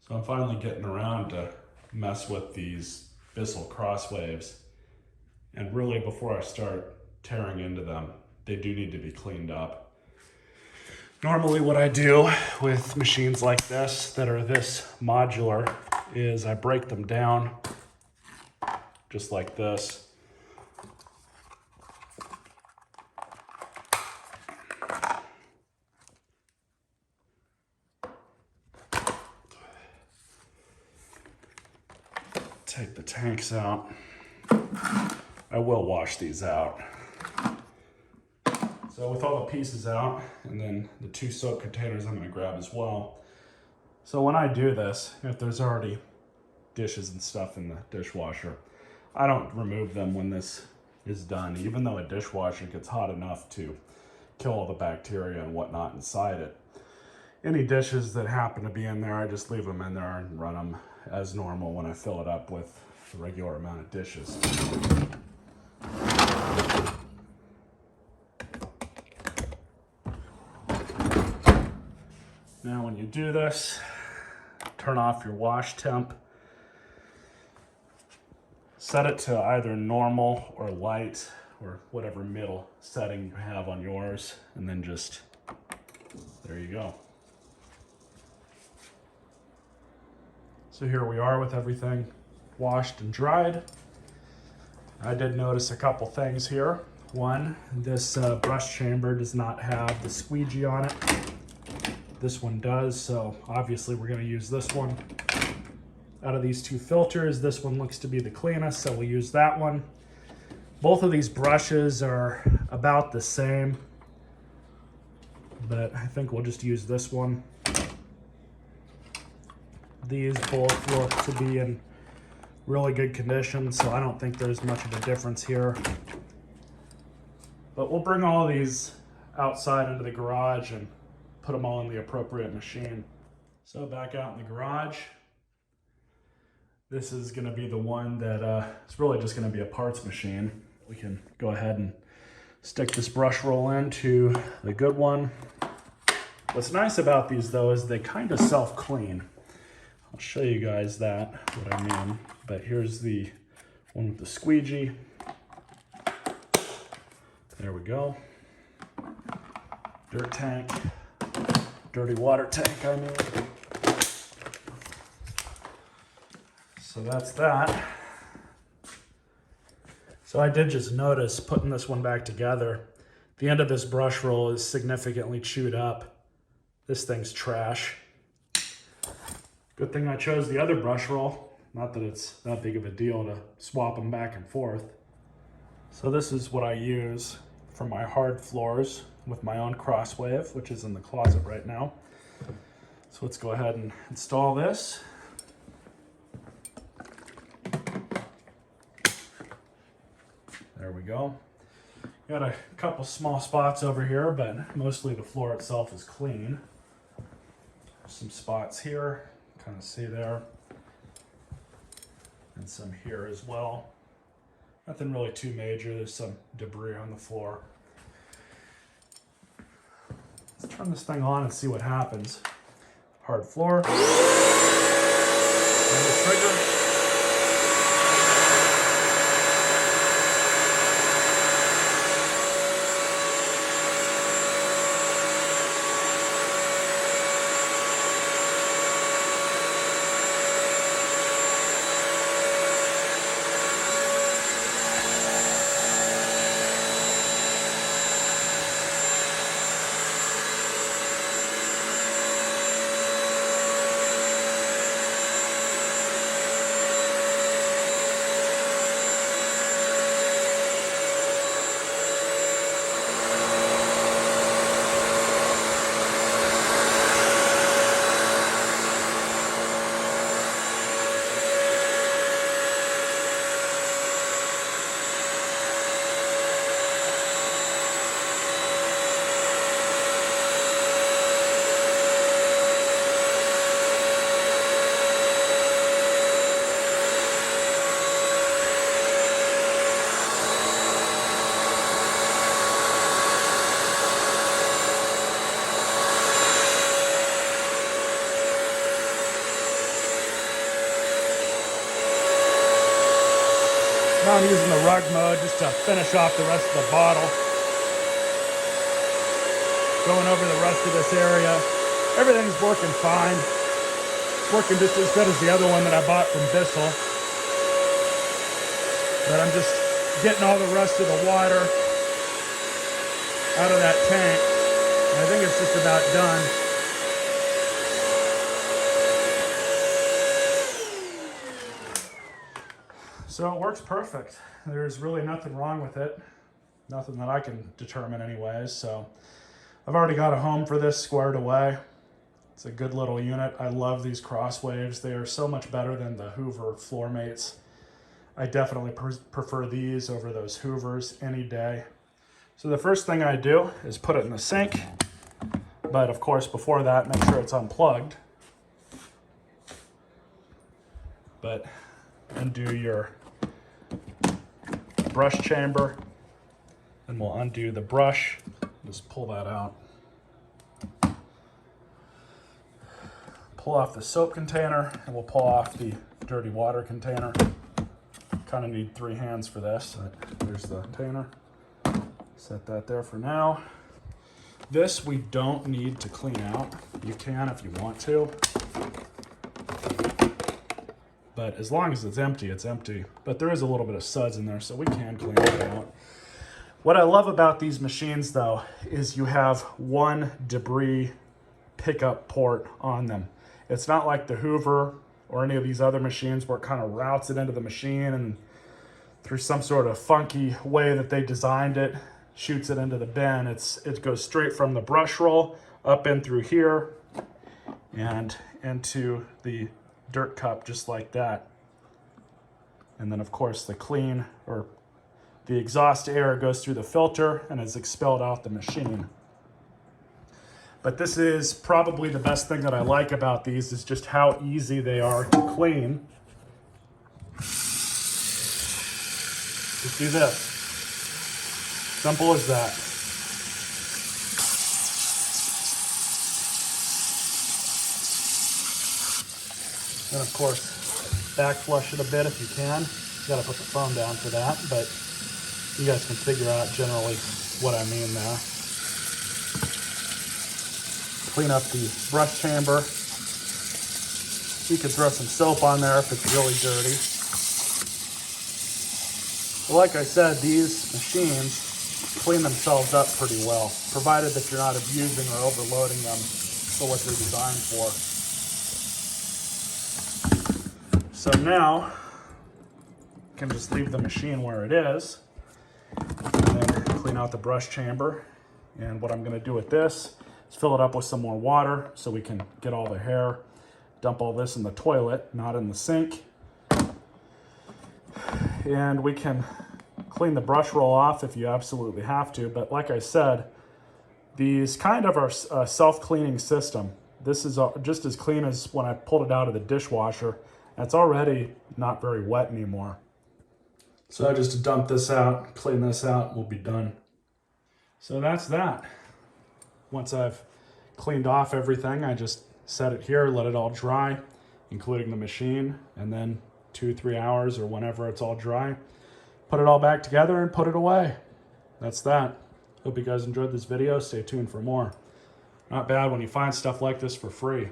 So I'm finally getting around to mess with these Bissell Crosswaves. And really, before I start tearing into them, they do need to be cleaned up. Normally what I do with machines like this that are this modular is I break them down just like this. Take the tanks out. I will wash these out. So with all the pieces out, and then the 2 soap containers I'm going to grab as well. So when I do this, if there's already dishes and stuff in the dishwasher, I don't remove them when this is done, even though a dishwasher gets hot enough to kill all the bacteria and whatnot inside it. Any dishes that happen to be in there, I just leave them in there and run them as normal when I fill it up with the regular amount of dishes. Now when you do this, turn off your wash temp. Set it to either normal or light or whatever middle setting you have on yours, and then just, there you go. So here we are with everything washed and dried. I did notice a couple things here. One, this brush chamber does not have the squeegee on it. This one does, so obviously we're going to use this one. Out of these 2 filters, this one looks to be the cleanest, so we'll use that one. Both of these brushes are about the same, but I think we'll just use this one. These both look to be in really good condition, so I don't think there's much of a difference here. But we'll bring all of these outside into the garage and put them all in the appropriate machine. So back out in the garage, this is going to be the one that it's really just going to be a parts machine. We can go ahead and stick this brush roll into the good one. What's nice about these though is they kind of self-clean. I'll show you guys that, what I mean. But here's the one with the squeegee. There we go. Dirt tank. Dirty water tank, I mean. So that's that. So I did just notice putting this one back together, the end of this brush roll is significantly chewed up. This thing's trash. Good thing I chose the other brush roll. Not that it's that big of a deal to swap them back and forth. So this is what I use for my hard floors with my own Crosswave, which is in the closet right now. So let's go ahead and install this. There we go. Got a couple small spots over here, but mostly the floor itself is clean. Some spots here, kind of see there. And some here as well. Nothing really too major. There's some debris on the floor. Let's turn this thing on and see what happens. Hard floor. And the trigger. Now I'm using the rug mode just to finish off the rest of the bottle. Going over the rest of this area. Everything's working fine. It's working just as good as the other one that I bought from Bissell. But I'm just getting all the rest of the water out of that tank. And I think it's just about done. So it works perfect. There's really nothing wrong with it. Nothing that I can determine anyways. So I've already got a home for this squared away. It's a good little unit. I love these Crosswaves. They are so much better than the Hoover floor mates. I definitely prefer these over those Hoovers any day. So the first thing I do is put it in the sink. But of course, before that, make sure it's unplugged. But undo your brush chamber, and we'll undo the brush. Just pull that out. Pull off the soap container, and we'll pull off the dirty water container. Kind of need 3 hands for this. There's the container. Set that there for now. This we don't need to clean out. You can if you want to. But as long as it's empty, it's empty. But there is a little bit of suds in there, so we can clean it out. What I love about these machines, though, is you have one debris pickup port on them. It's not like the Hoover or any of these other machines where it kind of routes it into the machine and through some sort of funky way that they designed it, shoots it into the bin. It goes straight from the brush roll up in through here and into the dirt cup just like that. And then of course the exhaust air goes through the filter and is expelled out the machine. But this is probably the best thing that I like about these is just how easy they are to clean. Just do this. Simple as that. And of course, back flush it a bit if you can. You gotta put the phone down for that, but you guys can figure out generally what I mean there. Clean up the brush chamber. You can throw some soap on there if it's really dirty. But like I said, these machines clean themselves up pretty well, provided that you're not abusing or overloading them for what they're designed for. So now, you can just leave the machine where it is, and then clean out the brush chamber. And what I'm gonna do with this is fill it up with some more water so we can get all the hair, dump all this in the toilet, not in the sink. And we can clean the brush roll off if you absolutely have to, but like I said, these kind of are a self-cleaning system. This is just as clean as when I pulled it out of the dishwasher. It's already not very wet anymore. So I just dump this out, clean this out, we'll be done. So that's that. Once I've cleaned off everything, I just set it here, let it all dry, including the machine, and then 2-3 hours or whenever it's all dry, put it all back together and put it away. That's that. Hope you guys enjoyed this video. Stay tuned for more. Not bad when you find stuff like this for free.